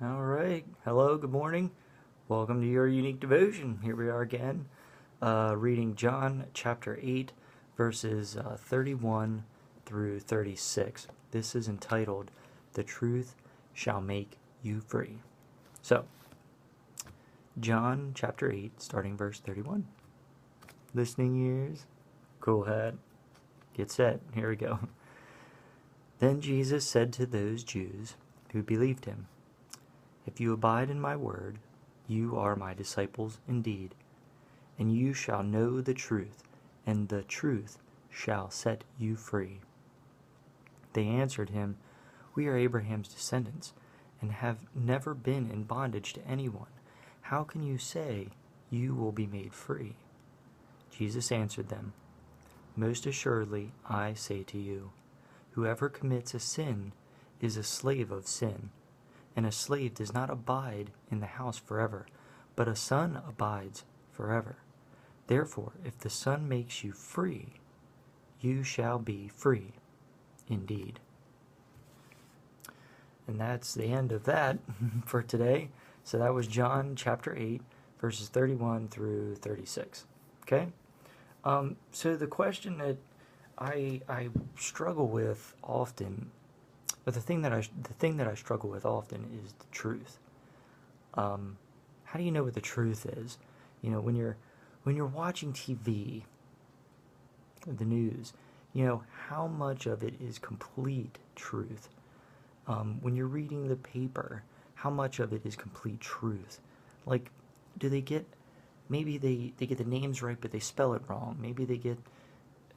All right. Hello, good morning. Welcome to your unique devotion. Here we are again, reading John chapter 8, verses 31 through 36. This is entitled, The Truth Shall Make You Free. So, John chapter 8, starting verse 31. Listening ears, cool hat, get set. Here we go. Then Jesus said to those Jews who believed him, "If you abide in my word, you are my disciples indeed, and you shall know the truth, and the truth shall set you free." They answered him, "We are Abraham's descendants, and have never been in bondage to anyone. How can you say you will be made free?" Jesus answered them, "Most assuredly I say to you, whoever commits a sin is a slave of sin. And a slave does not abide in the house forever, but a son abides forever. Therefore, if the Son makes you free, you shall be free indeed." And that's the end of that for today. So that was John chapter 8, verses 31 through 36. Okay? So the question that I struggle with often, but the thing that I struggle with often is the truth. How do you know what the truth is? You know, when you're watching TV, the news, how much of it is complete truth? When you're reading the paper, how much of it is complete truth? Like, do they get, maybe they get the names right, but they spell it wrong. Maybe they get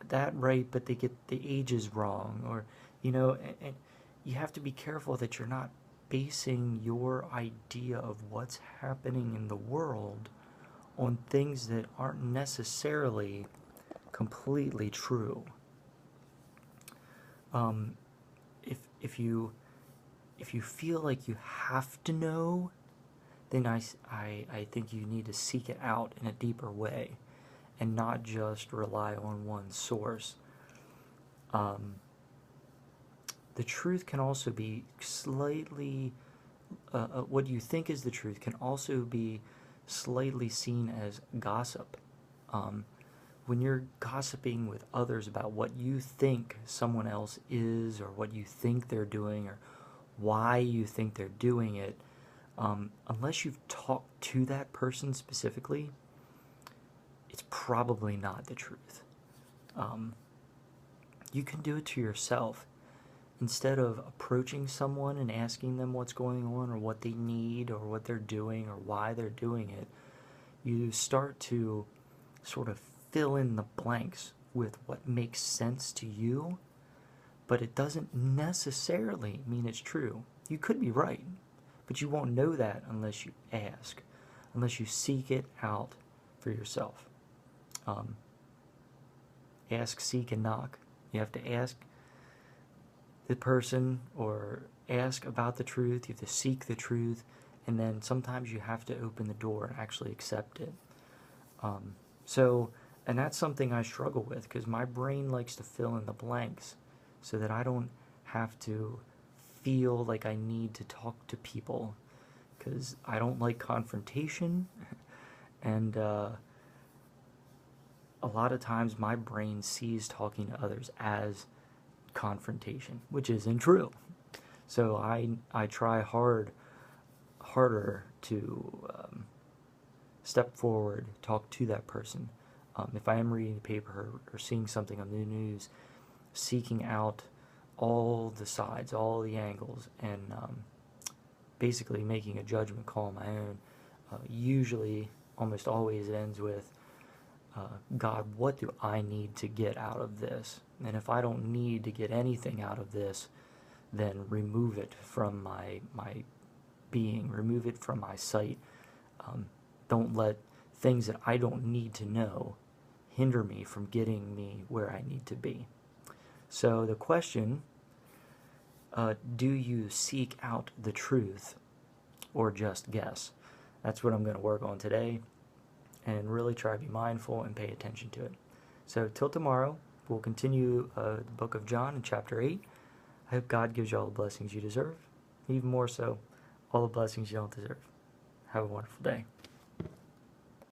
that right, but they get the ages wrong. Or, and you have to be careful that you're not basing your idea of what's happening in the world on things that aren't necessarily completely true. If you feel like you have to know, then I think you need to seek it out in a deeper way and not just rely on one source. The truth can also be slightly, what you think is the truth can also be slightly seen as gossip. When you're gossiping with others about what you think someone else is, or what you think they're doing, or why you think they're doing it, unless you've talked to that person specifically, it's probably not the truth. You can do it to yourself. Instead of approaching someone and asking them what's going on, or what they need, or what they're doing, or why they're doing it, you start to sort of fill in the blanks with what makes sense to you, but it doesn't necessarily mean it's true. You could be right, but you won't know that unless you ask, unless you seek it out for yourself. Ask, seek, and knock. You have to ask the person, or ask about the truth. You have to seek the truth, and then sometimes you have to open the door and actually accept it. And that's something I struggle with, because my brain likes to fill in the blanks so that I don't have to feel like I need to talk to people, because I don't like confrontation. And a lot of times my brain sees talking to others as confrontation, which isn't true. So I try harder to step forward, talk to that person. If I am reading the paper, or seeing something on the news, seeking out all the sides, all the angles, and basically making a judgment call on my own. Usually, almost always, it ends with, God, what do I need to get out of this? And if I don't need to get anything out of this, then remove it from my being, remove it from my sight. Don't let things that I don't need to know hinder me from getting me where I need to be. So the question, do you seek out the truth or just guess? That's what I'm going to work on today, and really try to be mindful and pay attention to it. So till tomorrow, we'll continue the book of John in chapter 8. I hope God gives you all the blessings you deserve. Even more so, all the blessings you don't deserve. Have a wonderful day.